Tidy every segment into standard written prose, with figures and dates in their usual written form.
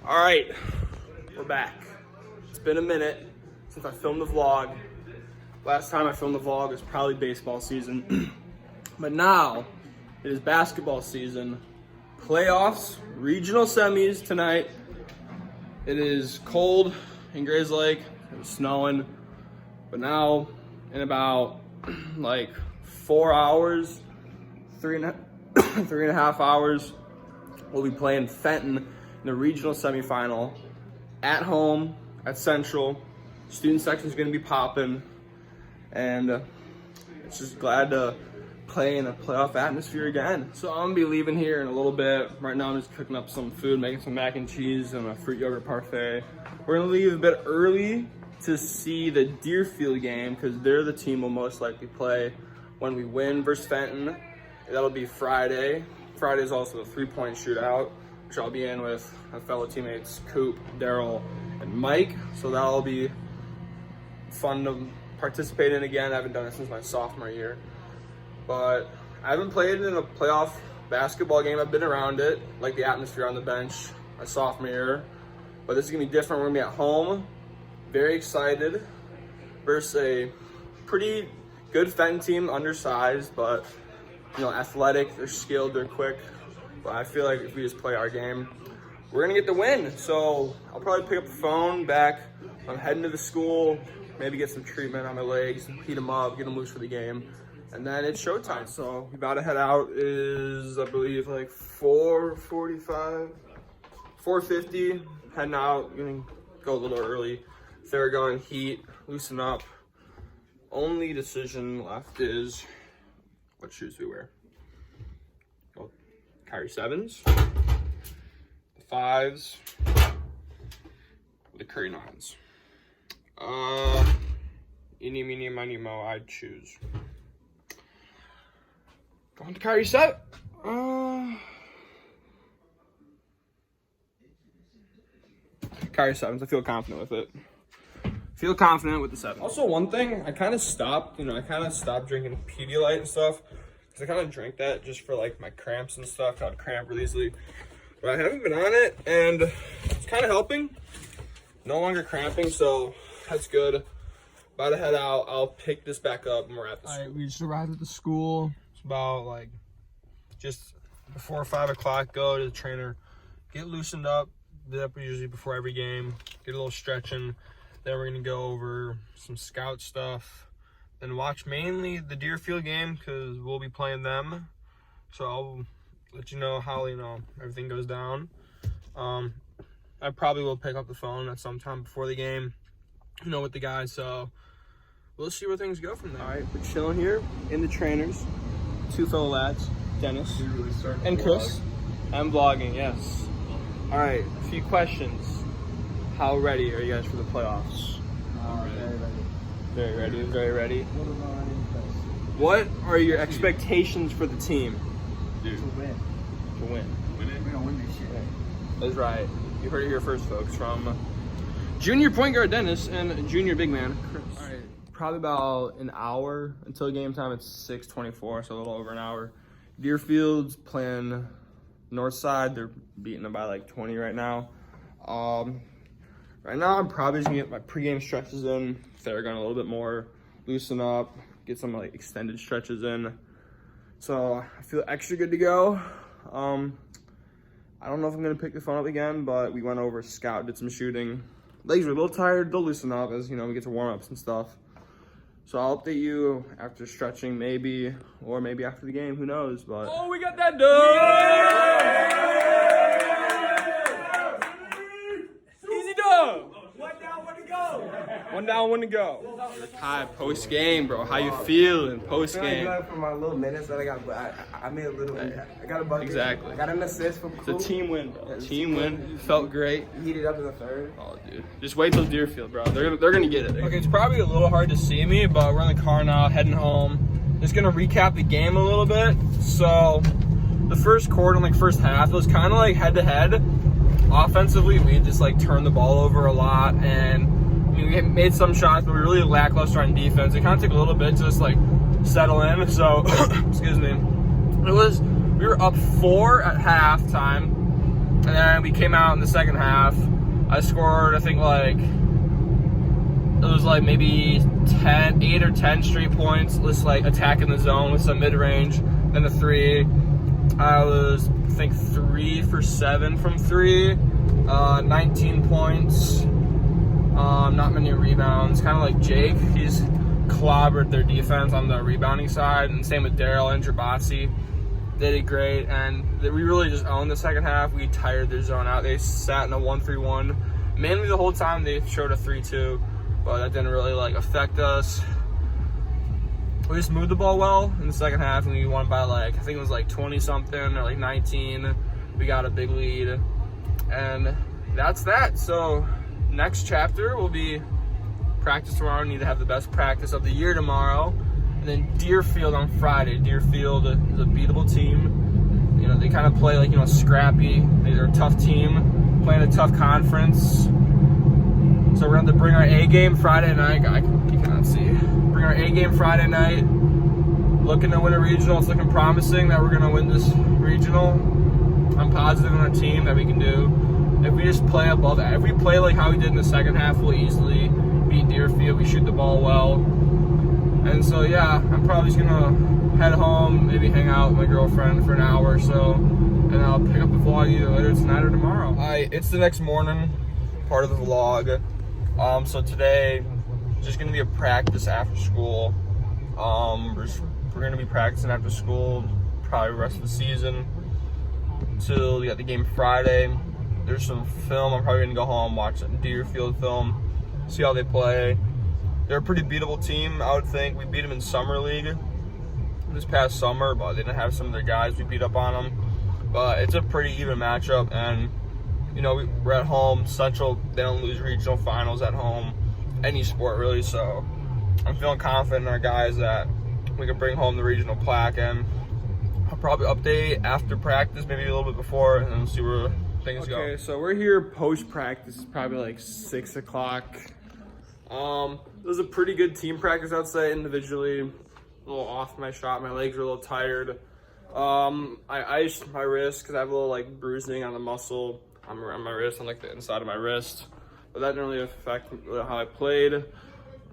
All right, we're back. It's been a minute since I filmed the vlog. Last time I filmed the vlog was probably baseball season. But now it is basketball season. Playoffs, regional semis tonight. It is cold in Grays Lake. It was snowing. But now in about like 4 hours, three and a half hours, we'll be playing Fenton in the regional semifinal at home at Central. Student section is going to be popping, and it's just glad to play in a playoff atmosphere again. So I'm gonna be leaving here in a little bit. Right now I'm just cooking up some food, making some mac and cheese and a fruit yogurt parfait. We're gonna leave a bit early to see the Deerfield game because they're the team we'll most likely play when we win versus Fenton. That'll be Friday. Friday is also a 3-point shootout, which I'll be in with my fellow teammates Coop, Daryl, and Mike. So that'll be fun to participate in again. I haven't done it since my sophomore year. But I haven't played in a playoff basketball game. I've been around it, like the atmosphere on the bench my sophomore year. But this is gonna be different. We're gonna be at home. Very excited versus a pretty good Fenton team, undersized, but athletic, they're skilled, they're quick. But I feel like if we just play our game, we're gonna get the win. So I'll probably pick up the phone back. I'm heading to the school, maybe get some treatment on my legs, heat them up, get them loose for the game. And then it's showtime. So we about to head out is, I believe, like 4:45, 4:50. Heading out, gonna go a little early. Theragun, heat, loosen up. Only decision left is what shoes we wear. Well, Kyrie 7s, the 5s, the Curry 9s. Eeny, meeny, miny, mo, I'd choose. Going to Kyrie 7. Kyrie 7s. I feel confident with it. Feel confident with the 7. Also, one thing, I kind of stopped drinking Pedialyte and stuff. Because I kind of drank that just for like my cramps and stuff. I'd cramp really easily. But I haven't been on it, and it's kind of helping. No longer cramping, so that's good. About to head out. I'll pick this back up when we're at the school. All right, we just arrived at the school. It's about like just before 5 o'clock. Go to the trainer, get loosened up. Do that usually before every game. Get a little stretching. Then we're gonna go over some scout stuff. Then watch mainly the Deerfield game because we'll be playing them. So I'll let you know how everything goes down. I probably will pick up the phone at some time before the game, with the guys. So we'll see where things go from there. All right, we're chilling here in the trainers. 2 fellow lads, Dennis and Chris. I'm vlogging, yes. All right, a few questions. How ready are you guys for the playoffs? Very ready. Very ready. What are your expectations for the team? Dude. To win. Win it. We're gonna win this shit. That's right. You heard it here first, folks, from junior point guard Dennis and junior big man Chris. All right, probably about an hour until game time. It's 6:24, so a little over an hour. Deerfield's playing north side. They're beating them by like 20 right now. Right now I'm probably just gonna get my pregame stretches in. Theragun a little bit more, loosen up, get some like extended stretches in. So I feel extra good to go. I don't know if I'm gonna pick the phone up again, but we went over scout, did some shooting. Legs were a little tired, they'll loosen up as we get to warm-ups and stuff. So I'll update you after stretching maybe, or maybe after the game, who knows, but. Oh, we got that done! Yeah! Easy dub! One down, one to go. Hi, post game, bro. How you feeling? Post game. For my little minutes that I got, but I made a little. I got a bucket. Exactly. I got an assist from Coop. It's a team win, bro. Team win. Felt great. Heated up in the third. Oh, dude. Just wait till Deerfield, bro. They're gonna get it. Okay, it's probably a little hard to see me, but we're in the car now, heading home. Just gonna recap the game a little bit. So, the first quarter and first half, it was kind of like head to head. Offensively, we just turned the ball over a lot, and we made some shots, but we were really lackluster on defense. It kind of took a little bit to just settle in. So, excuse me. We were up 4 at halftime. And then we came out in the second half. I scored, I think, like, it was like maybe 8 or 10 straight points, just like attacking the zone with some mid-range. Then a 3. I was, I think, 3 for 7 from 3. 19 points. Not many rebounds. Kind of like Jake. He's clobbered their defense on the rebounding side. And same with Daryl and Jabasi. They did great. And we really just owned the second half. We tired their zone out. They sat in a 1-3-1. Mainly the whole time they showed a 3-2. But that didn't really like affect us. We just moved the ball well in the second half, and we won by like, I think it was like 20 something or like 19. We got a big lead, and that's that. So next chapter will be practice tomorrow. We need to have the best practice of the year tomorrow, and then Deerfield on Friday. Deerfield is a beatable team. You know, they kind of play like, you know, scrappy. They're a tough team, playing a tough conference. So we're going to bring our A game Friday night. You cannot see. Bring our A game Friday night. Looking to win a regional. It's looking promising that we're going to win this regional. I'm positive in our team that we can do. If we just play above, if we play like how we did in the second half, we'll easily beat Deerfield. We shoot the ball well. And so, yeah, I'm probably just going to head home, maybe hang out with my girlfriend for an hour or so. And I'll pick up the vlog either later tonight or tomorrow. It's the next morning, part of the vlog. So today, just gonna be a practice after school. We're gonna be practicing after school probably the rest of the season till we got the game Friday. There's some film. I'm probably gonna go home, watch some Deerfield film, see how they play. They're a pretty beatable team, I would think. We beat them in summer league this past summer, but they didn't have some of their guys. We beat up on them, but it's a pretty even matchup. And you know, we're at home. Central, they don't lose regional finals at home, any sport really. So I'm feeling confident in our guys that we can bring home the regional plaque. And I'll probably update after practice, maybe a little bit before, and then see where things go. Okay, so we're here post practice. It's probably like 6 o'clock. It was a pretty good team practice, I'd say. Individually, a little off my shot. My legs were a little tired. I iced my wrist because I have a little like bruising on the muscle on my wrist, on like the inside of my wrist, but that didn't really affect how I played.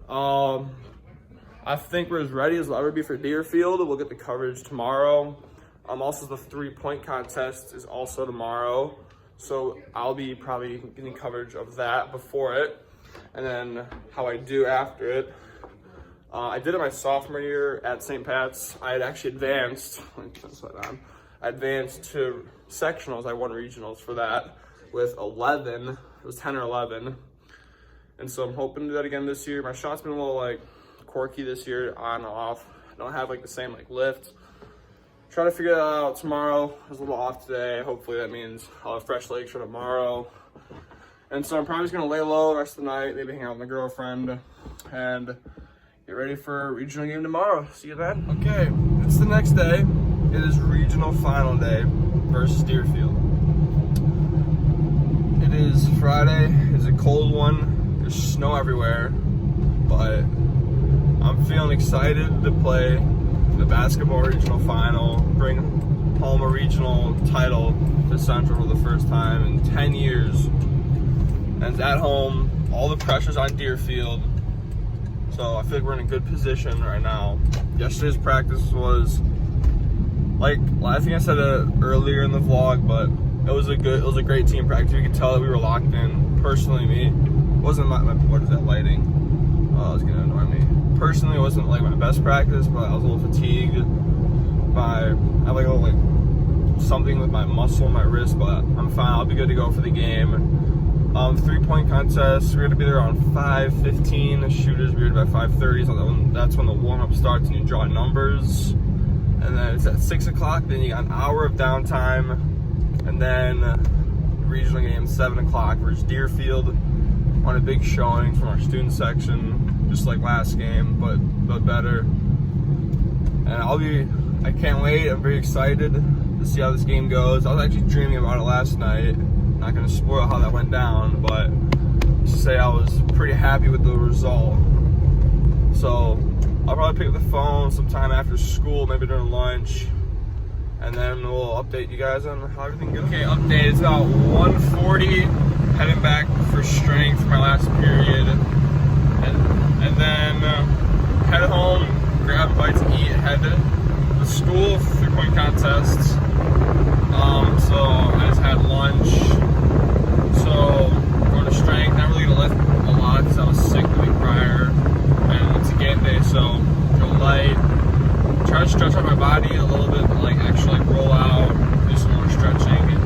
I think we're as ready as we'll ever be for Deerfield. We'll get the coverage tomorrow. Also the 3-point contest is also tomorrow, so I'll be probably getting coverage of that before it, and then how I do after it. I did it my sophomore year at St. Pat's. I had actually advanced. I advanced to sectionals. I won regionals for that with 11. It was 10 or 11. And so I'm hoping to do that again this year. My shot's been a little like quirky this year, on and off. I don't have like the same like lift. Try to figure that out tomorrow. I was a little off today. Hopefully that means I'll have fresh legs for tomorrow. And so I'm probably just gonna lay low the rest of the night, maybe hang out with my girlfriend, and get ready for a regional game tomorrow. See you then. Okay, it's the next day. It is regional final day versus Deerfield. It is Friday. It's a cold one. There's snow everywhere, but I'm feeling excited to play the basketball regional final, bring home a regional title to Central for the first time in 10 years. And it's at home. All the pressure's on Deerfield. So I feel like we're in a good position right now. Yesterday's practice was, like, I think I said it earlier in the vlog, but it was a great team practice. You could tell that we were locked in. Personally, me, it wasn't my what is that lighting? Oh, it's gonna annoy me. Personally, it wasn't like my best practice, but I was a little fatigued. I have like a little like something with my muscle in my wrist, but I'm fine. I'll be good to go for the game. 3-point contest, we're gonna be there around 5:15. The shooters, we're at 5:30, so that's when the warm-up starts and you draw numbers. And then it's at 6 o'clock, then you got an hour of downtime, and then regional game 7 o'clock versus Deerfield. On a big showing from our student section, just like last game, but better. And I can't wait. I'm very excited to see how this game goes. I was actually dreaming about it last night. Not gonna spoil how that went down, but to say I was pretty happy with the result. So I'll probably pick up the phone sometime after school, maybe during lunch, and then we'll update you guys on how everything goes. Okay, update. It's about 1:40. Heading back for strength, my last period, and then head home, grab a bite to eat, head to the school for 3-point contests. So I just had lunch. So going to strength, not really gonna lift a lot because I was sick the week prior, and it's a game day, so go light. Try to stretch out my body a little bit, but like actually like roll out, do some more stretching,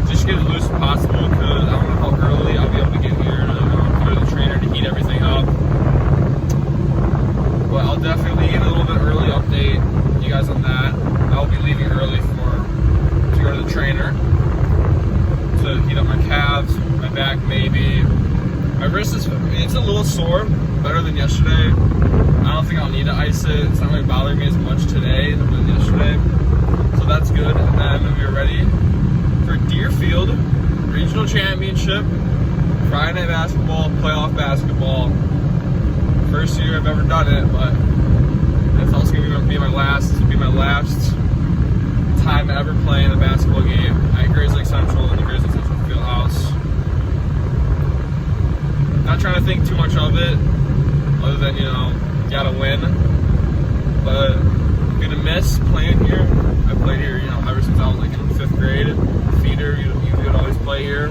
just get as loose as possible because I don't know how early I'll be able to get here and go to the trainer to heat everything up. But I'll definitely leave a little bit early, update you guys on that. I'll be leaving early to go to the trainer to heat up my calves, my back maybe. My wrist it's a little sore, better than yesterday. I don't think I'll need to ice it. It's not really bothering me as much today than yesterday. So that's good. And then we're ready for Deerfield Regional Championship, Friday night basketball, playoff basketball. First year I've ever done it, but it's also gonna be my last. This will be my last time ever playing a basketball game at Grays Lake Central in the Grays Lake Central Fieldhouse. Not trying to think too much of it, other than gotta win. But I'm gonna miss playing here. I played here, ever since I was like in 5th grade. Feeder, you would always play here.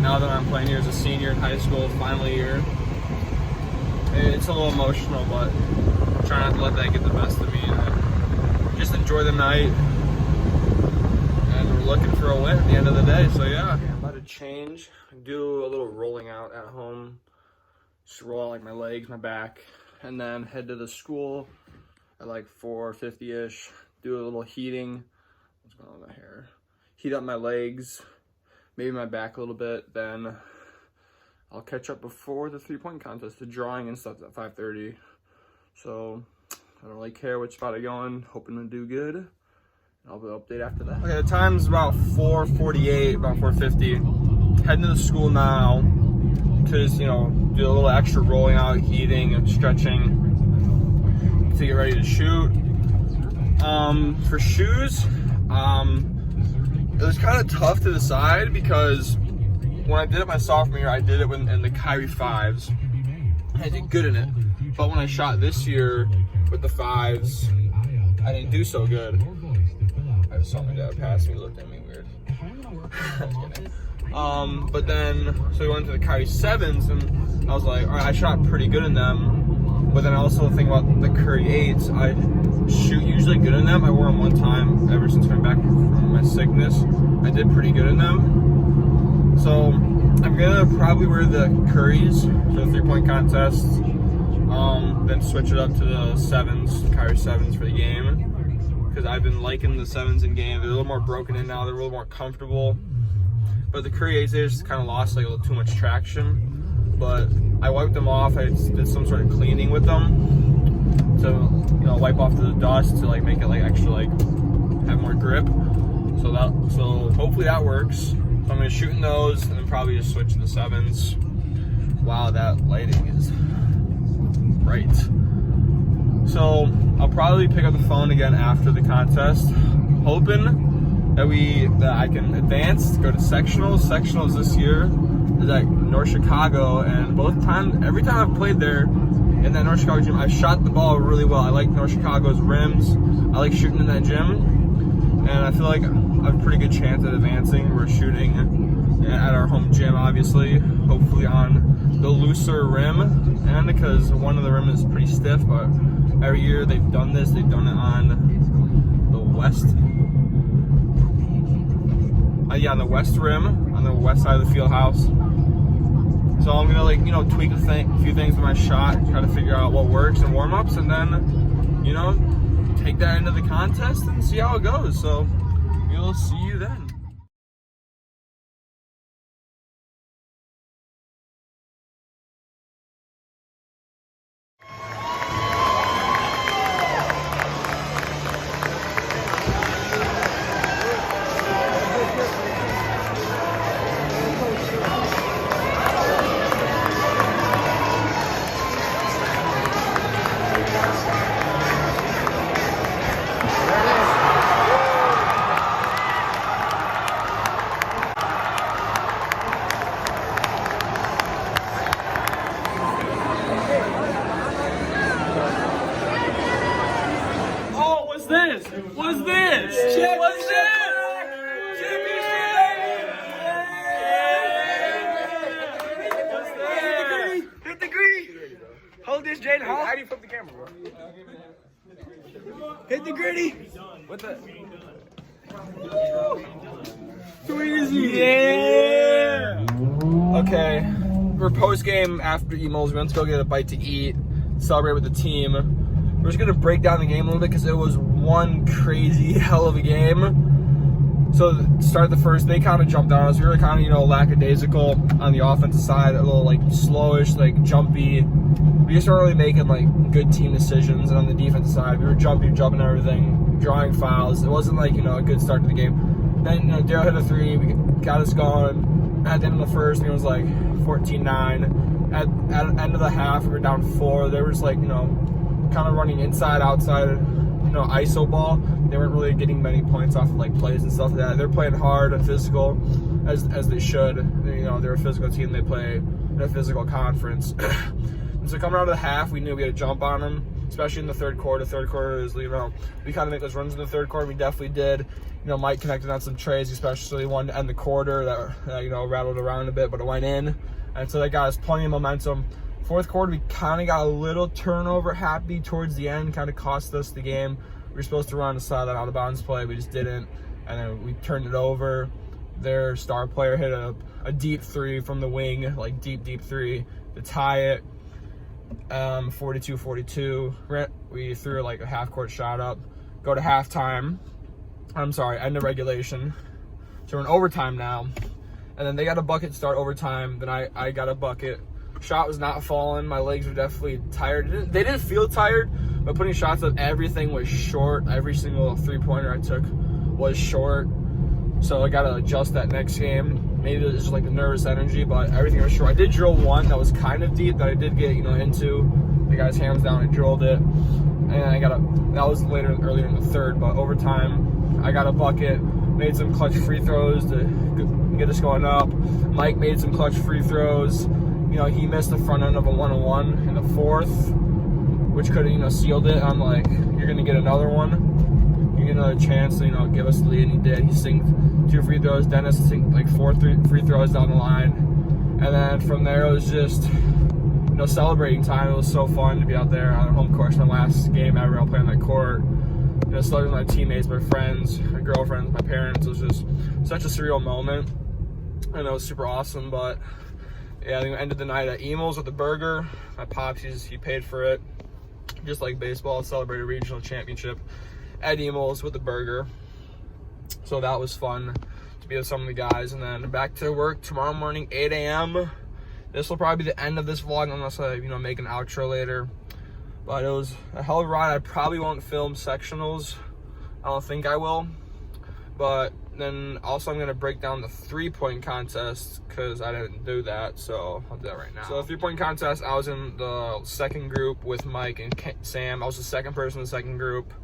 Now that I'm playing here as a senior in high school, final year, it's a little emotional, but I'm trying not to let that get the best of me. And just enjoy the night. And we're looking for a win at the end of the day, so yeah. I'm about to change, do a little rolling out at home. Just roll out like my legs, my back, and then head to the school at like 4:50-ish. Do a little heating. What's going on with my hair? Heat up my legs, maybe my back a little bit. Then I'll catch up before the 3-point contest. The drawing and stuff's at 5:30. So I don't really care which spot I go in. Hoping to do good. I'll be update after that. Okay, the time's about 4:48, about 4:50. Heading to the school now to just, do a little extra rolling out, heating, and stretching to get ready to shoot. For shoes, it was kind of tough to decide because when I did it my sophomore year, I did it in the Kyrie 5s. I did good in it. But when I shot this year with the 5s, I didn't do so good. I just saw my dad pass me, looked at me weird. But then, so we went to the Kyrie 7s, and I was like, all right, I shot pretty good in them. But then I also think about the Curry 8s. I shoot usually good in them. I wore them one time ever since coming back from my sickness. I did pretty good in them. So I'm gonna probably wear the Currys for the 3-point contest. Then switch it up to the 7s, Kyrie 7s for the game. Because I've been liking the 7s in game. They're a little more broken in now. They're a little more comfortable. But the Curry 8s, they just kind of lost like a little too much traction. But I wiped them off. I did some sort of cleaning with them to wipe off the dust to like make it like extra like have more grip. So hopefully that works. So I'm gonna shoot in those and then probably just switch to the 7s. Wow, that lighting is bright. So I'll probably pick up the phone again after the contest, hoping that I can advance to go to sectionals. Sectionals this year is at North Chicago, and every time I've played there in that North Chicago gym, I've shot the ball really well. I like North Chicago's rims. I like shooting in that gym, and I feel like I have a pretty good chance at advancing. We're shooting at our home gym, obviously, hopefully on the looser rim, and because one of the rim is pretty stiff, but every year they've done this. They've done it on the west. On the west rim, on the west side of the field house. So I'm gonna tweak a few things with my shot, try to figure out what works in warm-ups, and then, take that into the contest and see how it goes. So we'll see you then. Jaden, huh? How do you flip the camera, bro? Hit the gritty. What the? Too easy. Yeah. Okay, we're post game after emos. We went to go get a bite to eat, celebrate with the team. We're just gonna break down the game a little bit because it was one crazy hell of a game. So start the first, they kind of jumped on us. We were kind of, lackadaisical on the offensive side, a little like slowish, like jumpy. We just weren't really making like good team decisions. And on the defensive side, we were jumping everything, drawing fouls. It wasn't like, a good start to the game. Then, Daryl hit a three, we got us going. At the end of the first, it was like 14-9. At the end of the half, we were down 4. They were just like, kind of running inside, outside, ISO ball. They weren't really getting many points off of like plays and stuff like that. They're playing hard and physical, as they should. They're a physical team. They play in a physical conference. And so coming out of the half, we knew we had to jump on them, especially in the third quarter. Third quarter is, we kind of make those runs in the third quarter. We definitely did. Mike connected on some trades, especially one to end the quarter that rattled around a bit, but it went in. And so that got us plenty of momentum. Fourth quarter, we kind of got a little turnover happy towards the end, kind of cost us the game. We were supposed to run a side that out of bounds play, we just didn't, and then we turned it over. Their star player hit a deep three from the wing, like deep three to tie it. 42-42. We threw like a half-court shot up. Go to halftime. End of regulation. So we're in overtime now, and then they got a bucket to start overtime. Then I got a bucket. Shot was not falling. My legs were definitely tired. They didn't feel tired, but putting shots up, everything was short. Every single three-pointer I took was short. So I got to adjust that next game. Maybe it was just like the nervous energy, but everything was short. I did drill one that was kind of deep that I did get, into. The guy's hands down and drilled it. And that was earlier in the third, but overtime, I got a bucket, made some clutch free throws to get us going up. Mike made some clutch free throws. He missed the front end of a 1-on-1 in the fourth, which could have, sealed it. I'm like, you're going to get another one. You get another chance to, give us the lead, and he did. He sinked 2 free throws. Dennis sinked like 4 free throws down the line. And then from there, it was just, celebrating time. It was so fun to be out there on home court. My last game ever, I'll play on that court. Celebrating with my teammates, my friends, my girlfriends, my parents. It was just such a surreal moment. And it was super awesome, but yeah, I think we ended the night at Emo's with a burger. My pops, he paid for it. Just like baseball, celebrated regional championship at Emo's with a burger. So that was fun to be with some of the guys. And then back to work tomorrow morning, 8 a.m. This will probably be the end of this vlog unless I, make an outro later. But it was a hell of a ride. I probably won't film sectionals. I don't think I will. But then also I'm going to break down the 3-point contest because I didn't do that, so I'll do that right now. So the 3-point contest, I was in the second group with Mike and Sam. I was the second person in the second group.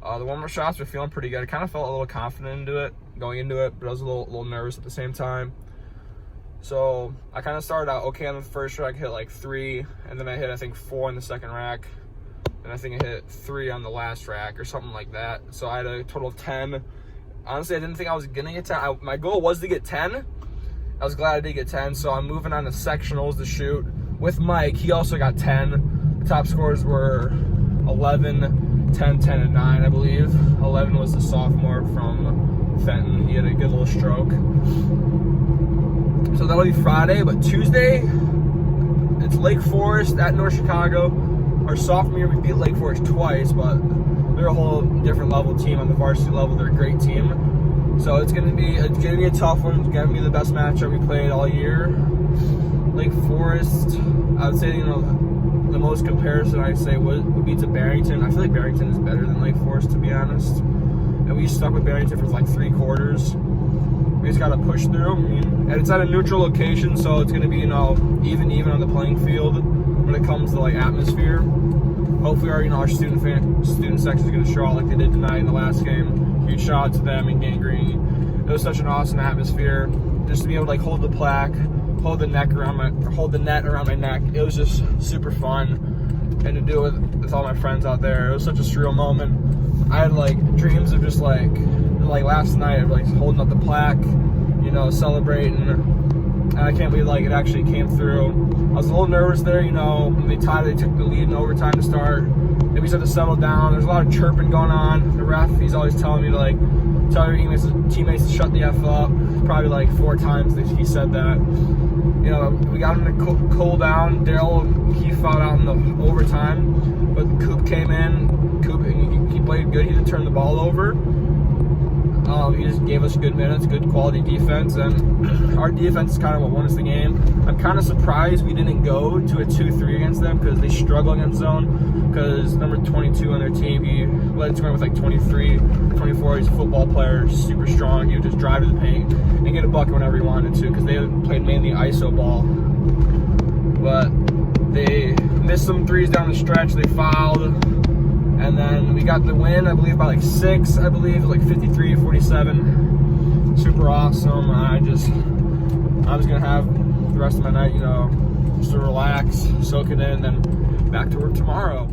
The warm-up shots were feeling pretty good. I kind of felt a little confident going into it, but I was a little nervous at the same time. So I kind of started out okay on the first rack, hit like 3, and then I hit I think 4 on the second rack. And I think I hit 3 on the last rack or something like that. So I had a total of 10. Honestly, I didn't think I was going to get 10. My goal was to get 10. I was glad I did get 10. So I'm moving on to sectionals to shoot with Mike. He also got 10. The top scores were 11, 10, 10, and 9, I believe. 11 was the sophomore from Fenton. He had a good little stroke. So that'll be Friday. But Tuesday, it's Lake Forest at North Chicago. Our sophomore year, we beat Lake Forest twice, but they're a whole different level team on the varsity level. They're a great team. So it's gonna be a tough one. It's gonna be the best matchup we played all year. Lake Forest, I would say, the most comparison I'd say would be to Barrington. I feel like Barrington is better than Lake Forest, to be honest. And we stuck with Barrington for like 3 quarters. We just gotta push through. And it's at a neutral location, so it's gonna be, even on the playing field when it comes to like atmosphere. Hopefully our student section is going to show out like they did tonight in the last game. Huge shout out to them and Gangrene. It was such an awesome atmosphere. Just to be able to like hold the plaque, hold the net around my neck. It was just super fun, and to do it with all my friends out there. It was such a surreal moment. I had like dreams of just like last night of like holding up the plaque, celebrating. And I can't believe like it actually came through. I was a little nervous there, you know, when they took the lead in overtime to start. Then we started to settle down. There's a lot of chirping going on. The ref, he's always telling me to like tell your teammates to shut the F up. Probably like 4 times that he said that. You know, we got him to cool down. Daryl, he fouled out in the overtime, but Coop came in. Coop, he played good. He didn't turn the ball over. He just gave us good minutes, good quality defense, and our defense is kind of what won us the game. I'm kind of surprised we didn't go to a 2-3 against them because they struggle against zone. Because number 22 on their team, he led scoring with like 23, 24. He's a football player, super strong. He would just drive to the paint and get a bucket whenever he wanted to because they played mainly ISO ball. But they missed some threes down the stretch. They fouled. And then we got the win, I believe, by like 6, I believe, like 53-47. Super awesome. I'm just going to have the rest of my night, you know, just to relax, soak it in, and then back to work tomorrow.